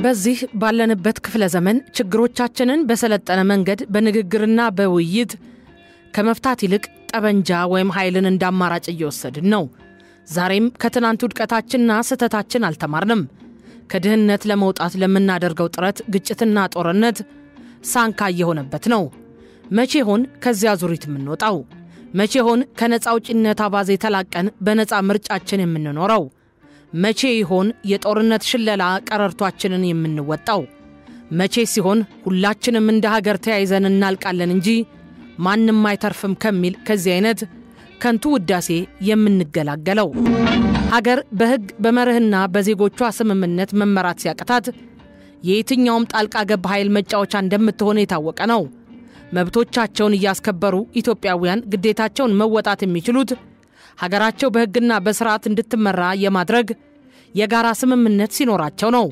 በዚህ ባለንበት ክፍለ ዘመን ችግሮቻችንን በሰለጠነ መንገድ በንግግርና በውይይት ከመፍታት ይልቅ ጠበንጃ ወይም ኃይልን እንዳማራጭ እየወሰድን ነው። ዛሬም ከትናንት ውድቀታችንና ስህተታችን አልተማርንም። ከድህነት ለመውጣት ለምናደርገው ጥረት ግጭትና ጦርነት ሳንካ የሆነበት ነው። መቼ ሆን ከዚያ ዙሪት የምንወጣው? መቼ ሆን ከነፃ አውጪነት አባዜ ተላቀን በነፃ ምርጫችን የምንኖረው? መቼ ይሆን የጦርነት ሽለላ ቀረርቷችንን የምንወጣው? መቼ ሲሆን ሁላችንም እንደ ሀገር ተያይዘን እናልቃለን እንጂ ማንንም አይተርፍም ከሚል ከዚህ አይነት ከንቱ ውዳሴ የምንገላገለው? ሀገር በህግ በመርህና በዜጎቿ ስምምነት መመራት ሲያቀታት የየትኛውም ጣልቃ ገብ ኃይል መጫወቻ እንደምትሆን የታወቀ ነው። መብቶቻቸውን እያስከበሩ ኢትዮጵያውያን ግዴታቸውን መወጣት የሚችሉት ሀገራቸው በህግና በስርዓት እንድትመራ የማድረግ የጋራ ስምምነት ሲኖራቸው ነው።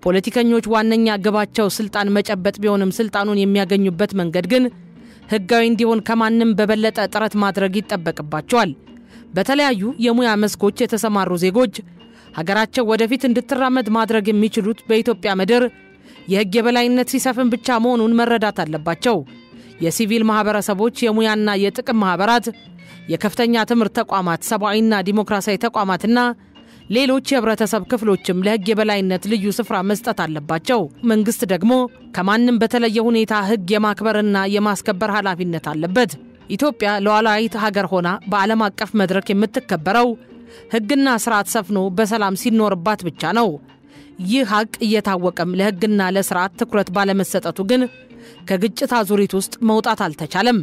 ፖለቲከኞች ዋነኛ ግባቸው ስልጣን መጨበጥ ቢሆንም ስልጣኑን የሚያገኙበት መንገድ ግን ህጋዊ እንዲሆን ከማንም በበለጠ ጥረት ማድረግ ይጠበቅባቸዋል። በተለያዩ የሙያ መስኮች የተሰማሩ ዜጎች ሀገራቸው ወደፊት እንድትራመድ ማድረግ የሚችሉት በኢትዮጵያ ምድር የህግ የበላይነት ሲሰፍን ብቻ መሆኑን መረዳት አለባቸው። የሲቪል ማህበረሰቦች፣ የሙያና የጥቅም ማህበራት፣ የከፍተኛ ትምህርት ተቋማት፣ ሰብአዊና ዲሞክራሲያዊ ተቋማትና ሌሎች የህብረተሰብ ክፍሎችም ለህግ የበላይነት ልዩ ስፍራ መስጠት አለባቸው። መንግስት ደግሞ ከማንም በተለየ ሁኔታ ህግ የማክበርና የማስከበር ኃላፊነት አለበት። ኢትዮጵያ ሉዓላዊት ሀገር ሆና በዓለም አቀፍ መድረክ የምትከበረው ህግና ስርዓት ሰፍኖ በሰላም ሲኖርባት ብቻ ነው። ይህ ሀቅ እየታወቀም ለህግና ለስርዓት ትኩረት ባለመሰጠቱ ግን ከግጭት አዙሪት ውስጥ መውጣት አልተቻለም።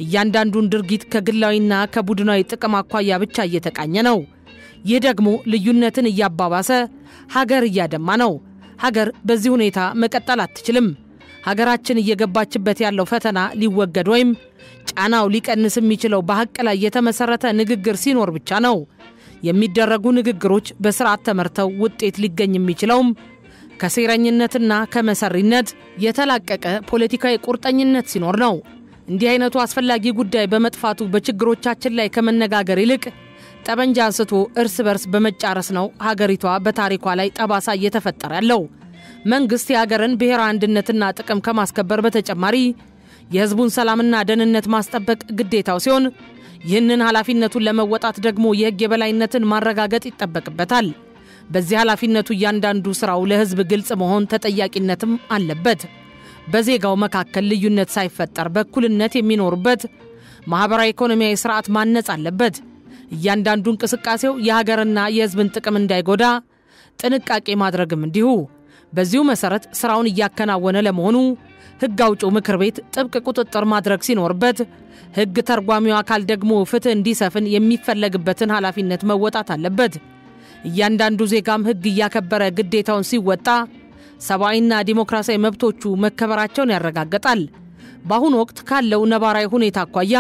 እያንዳንዱን ድርጊት ከግላዊና ከቡድናዊ ጥቅም አኳያ ብቻ እየተቃኘ ነው። ይህ ደግሞ ልዩነትን እያባባሰ ሀገር እያደማ ነው። ሀገር በዚህ ሁኔታ መቀጠል አትችልም። ሀገራችን እየገባችበት ያለው ፈተና ሊወገድ ወይም ጫናው ሊቀንስ የሚችለው በሀቅ ላይ የተመሰረተ ንግግር ሲኖር ብቻ ነው። የሚደረጉ ንግግሮች በስርዓት ተመርተው ውጤት ሊገኝ የሚችለውም ከሴረኝነትና ከመሰሪነት የተላቀቀ ፖለቲካዊ ቁርጠኝነት ሲኖር ነው። እንዲህ አይነቱ አስፈላጊ ጉዳይ በመጥፋቱ በችግሮቻችን ላይ ከመነጋገር ይልቅ ጠበንጃ አንስቶ እርስ በርስ በመጫረስ ነው ሀገሪቷ በታሪኳ ላይ ጠባሳ እየተፈጠረ ያለው። መንግስት የሀገርን ብሔራዊ አንድነትና ጥቅም ከማስከበር በተጨማሪ የህዝቡን ሰላምና ደህንነት ማስጠበቅ ግዴታው ሲሆን ይህንን ኃላፊነቱን ለመወጣት ደግሞ የህግ የበላይነትን ማረጋገጥ ይጠበቅበታል። በዚህ ኃላፊነቱ እያንዳንዱ ስራው ለህዝብ ግልጽ መሆን ተጠያቂነትም አለበት። በዜጋው መካከል ልዩነት ሳይፈጠር በእኩልነት የሚኖርበት ማህበራዊ ኢኮኖሚያዊ ስርዓት ማነጽ አለበት። እያንዳንዱ እንቅስቃሴው የሀገርና የህዝብን ጥቅም እንዳይጎዳ ጥንቃቄ ማድረግም እንዲሁ። በዚሁ መሰረት ስራውን እያከናወነ ለመሆኑ ህግ አውጪው ምክር ቤት ጥብቅ ቁጥጥር ማድረግ ሲኖርበት፣ ህግ ተርጓሚው አካል ደግሞ ፍትህ እንዲሰፍን የሚፈለግበትን ኃላፊነት መወጣት አለበት። እያንዳንዱ ዜጋም ህግ እያከበረ ግዴታውን ሲወጣ ሰብአዊና ዲሞክራሲያዊ መብቶቹ መከበራቸውን ያረጋግጣል። በአሁኑ ወቅት ካለው ነባራዊ ሁኔታ አኳያ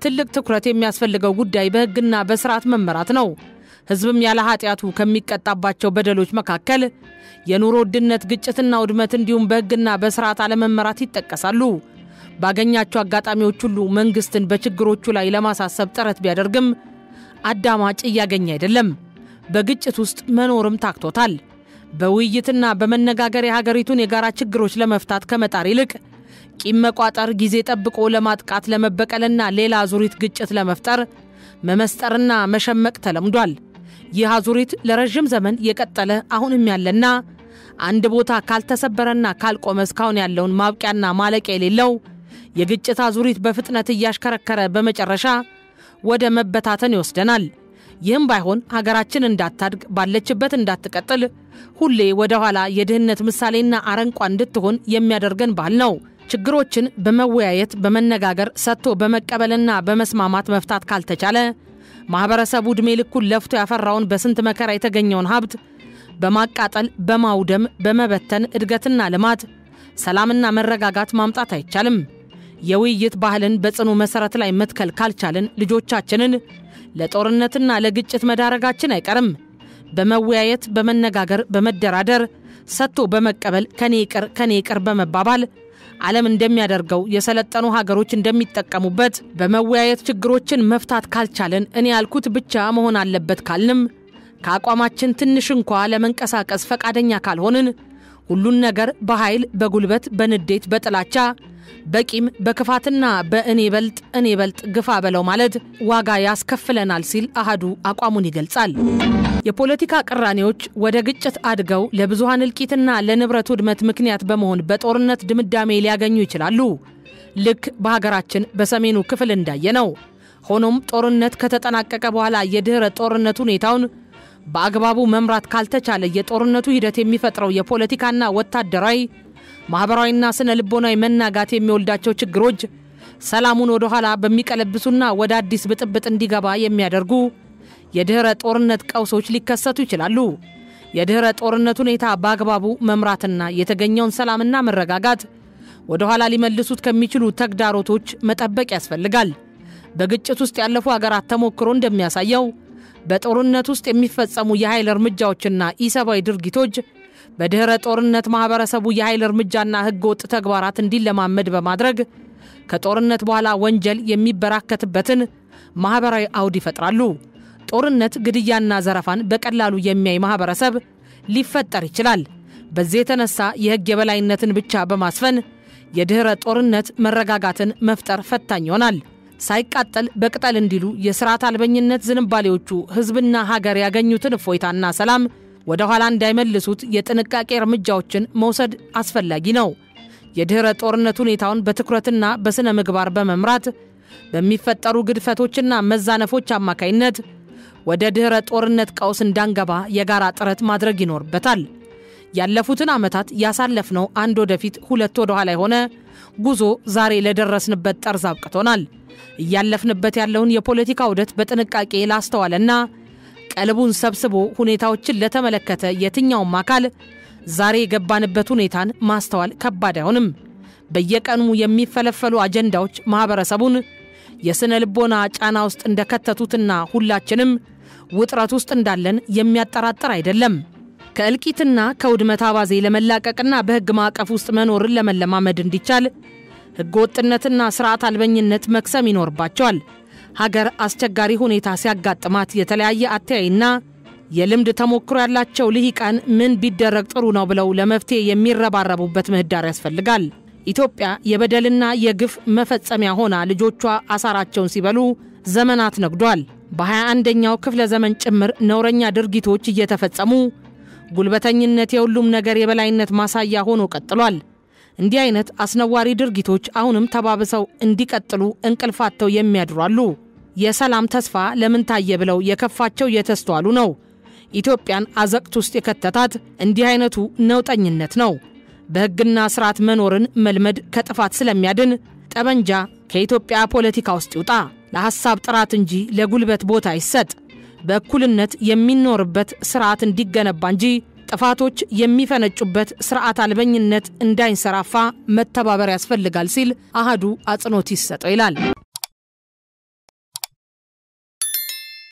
ትልቅ ትኩረት የሚያስፈልገው ጉዳይ በህግና በስርዓት መመራት ነው። ህዝብም ያለ ኃጢያቱ ከሚቀጣባቸው በደሎች መካከል የኑሮ ውድነት፣ ግጭትና ውድመት እንዲሁም በህግና በስርዓት አለመመራት ይጠቀሳሉ። ባገኛቸው አጋጣሚዎች ሁሉ መንግስትን በችግሮቹ ላይ ለማሳሰብ ጥረት ቢያደርግም አዳማጭ እያገኘ አይደለም። በግጭት ውስጥ መኖርም ታክቶታል። በውይይትና በመነጋገር የሀገሪቱን የጋራ ችግሮች ለመፍታት ከመጣር ይልቅ ቂም መቋጠር፣ ጊዜ ጠብቆ ለማጥቃት ለመበቀልና ሌላ አዙሪት ግጭት ለመፍጠር መመስጠርና መሸመቅ ተለምዷል። ይህ አዙሪት ለረጅም ዘመን የቀጠለ አሁንም ያለና አንድ ቦታ ካልተሰበረና ካልቆመ እስካሁን ያለውን ማብቂያና ማለቂያ የሌለው የግጭት አዙሪት በፍጥነት እያሽከረከረ በመጨረሻ ወደ መበታተን ይወስደናል። ይህም ባይሆን ሀገራችን እንዳታድግ ባለችበት እንዳትቀጥል ሁሌ ወደ ኋላ የድህነት ምሳሌና አረንቋ እንድትሆን የሚያደርገን ባህል ነው። ችግሮችን በመወያየት በመነጋገር ሰጥቶ በመቀበልና በመስማማት መፍታት ካልተቻለ ማህበረሰቡ ዕድሜ ልኩን ለፍቶ ያፈራውን በስንት መከራ የተገኘውን ሀብት በማቃጠል በማውደም በመበተን እድገትና ልማት ሰላምና መረጋጋት ማምጣት አይቻልም። የውይይት ባህልን በጽኑ መሰረት ላይ መትከል ካልቻልን ልጆቻችንን ለጦርነትና ለግጭት መዳረጋችን አይቀርም። በመወያየት በመነጋገር በመደራደር ሰጥቶ በመቀበል ከኔ ይቅር በመባባል ዓለም እንደሚያደርገው የሰለጠኑ ሀገሮች እንደሚጠቀሙበት በመወያየት ችግሮችን መፍታት ካልቻለን እኔ ያልኩት ብቻ መሆን አለበት ካልንም ከአቋማችን ትንሽ እንኳን ለመንቀሳቀስ ፈቃደኛ ካልሆንን ሁሉን ነገር በኃይል በጉልበት በንዴት በጥላቻ በቂም በክፋትና በእኔ በልጥ ግፋ በለው ማለት ዋጋ ያስከፍለናል ሲል አሃዱ አቋሙን ይገልጻል። የፖለቲካ ቅራኔዎች ወደ ግጭት አድገው ለብዙሃን እልቂትና ለንብረት ውድመት ምክንያት በመሆን በጦርነት ድምዳሜ ሊያገኙ ይችላሉ። ልክ በሀገራችን በሰሜኑ ክፍል እንዳየነው። ሆኖም ጦርነት ከተጠናቀቀ በኋላ የድህረ ጦርነት ሁኔታውን በአግባቡ መምራት ካልተቻለ የጦርነቱ ሂደት የሚፈጥረው የፖለቲካና ወታደራዊ ማህበራዊና ስነ ልቦናዊ መናጋት የሚወልዳቸው ችግሮች ሰላሙን ወደ ኋላ በሚቀለብሱና ወደ አዲስ ብጥብጥ እንዲገባ የሚያደርጉ የድህረ ጦርነት ቀውሶች ሊከሰቱ ይችላሉ። የድህረ ጦርነት ሁኔታ በአግባቡ መምራትና የተገኘውን ሰላምና መረጋጋት ወደ ኋላ ሊመልሱት ከሚችሉ ተግዳሮቶች መጠበቅ ያስፈልጋል። በግጭት ውስጥ ያለፉ ሀገራት ተሞክሮ እንደሚያሳየው በጦርነት ውስጥ የሚፈጸሙ የኃይል እርምጃዎችና ኢሰባዊ ድርጊቶች በድህረ ጦርነት ማህበረሰቡ የኃይል እርምጃና ህገወጥ ተግባራት እንዲለማመድ በማድረግ ከጦርነት በኋላ ወንጀል የሚበራከትበትን ማህበራዊ አውድ ይፈጥራሉ። ጦርነት ግድያና ዘረፋን በቀላሉ የሚያይ ማህበረሰብ ሊፈጠር ይችላል። በዚህ የተነሳ የህግ የበላይነትን ብቻ በማስፈን የድህረ ጦርነት መረጋጋትን መፍጠር ፈታኝ ይሆናል። ሳይቃጠል በቅጠል እንዲሉ የሥርዓት አልበኝነት ዝንባሌዎቹ ህዝብና ሀገር ያገኙትን እፎይታና ሰላም ወደ ኋላ እንዳይመልሱት የጥንቃቄ እርምጃዎችን መውሰድ አስፈላጊ ነው። የድህረ ጦርነት ሁኔታውን በትኩረትና በስነ ምግባር በመምራት በሚፈጠሩ ግድፈቶችና መዛነፎች አማካይነት ወደ ድህረ ጦርነት ቀውስ እንዳንገባ የጋራ ጥረት ማድረግ ይኖርበታል። ያለፉትን ዓመታት ያሳለፍነው አንድ ወደፊት ሁለት ወደ ኋላ የሆነ ጉዞ ዛሬ ለደረስንበት ጠርዝ አብቅቶናል። እያለፍንበት ያለውን የፖለቲካ ውደት በጥንቃቄ ላስተዋለና ቀልቡን ሰብስቦ ሁኔታዎችን ለተመለከተ የትኛውም አካል ዛሬ የገባንበት ሁኔታን ማስተዋል ከባድ አይሆንም። በየቀኑ የሚፈለፈሉ አጀንዳዎች ማህበረሰቡን የስነ ልቦና ጫና ውስጥ እንደከተቱትና ሁላችንም ውጥረት ውስጥ እንዳለን የሚያጠራጥር አይደለም። ከእልቂትና ከውድመት አባዜ ለመላቀቅና በህግ ማዕቀፍ ውስጥ መኖርን ለመለማመድ እንዲቻል ህገወጥነትና ስርዓት አልበኝነት መክሰም ይኖርባቸዋል። ሀገር አስቸጋሪ ሁኔታ ሲያጋጥማት የተለያየ አተያይና የልምድ ተሞክሮ ያላቸው ልሂቃን ምን ቢደረግ ጥሩ ነው ብለው ለመፍትሄ የሚረባረቡበት ምህዳር ያስፈልጋል። ኢትዮጵያ የበደልና የግፍ መፈጸሚያ ሆና ልጆቿ አሳራቸውን ሲበሉ ዘመናት ነግዷል። በ21ኛው ክፍለ ዘመን ጭምር ነውረኛ ድርጊቶች እየተፈጸሙ ጉልበተኝነት የሁሉም ነገር የበላይነት ማሳያ ሆኖ ቀጥሏል። እንዲህ አይነት አስነዋሪ ድርጊቶች አሁንም ተባብሰው እንዲቀጥሉ እንቅልፋተው የሚያድሯሉ። የሰላም ተስፋ ለምን ታየ ብለው የከፋቸው የተስተዋሉ ነው። ኢትዮጵያን አዘቅት ውስጥ የከተታት እንዲህ አይነቱ ነውጠኝነት ነው። በህግና ስርዓት መኖርን መልመድ ከጥፋት ስለሚያድን ጠበንጃ ከኢትዮጵያ ፖለቲካ ውስጥ ይውጣ። ለሐሳብ ጥራት እንጂ ለጉልበት ቦታ ይሰጥ። በእኩልነት የሚኖርበት ስርዓት እንዲገነባ እንጂ ጥፋቶች የሚፈነጩበት ስርዓት አልበኝነት እንዳይንሰራፋ መተባበር ያስፈልጋል ሲል አሃዱ አጽንኦት ይሰጠው ይላል።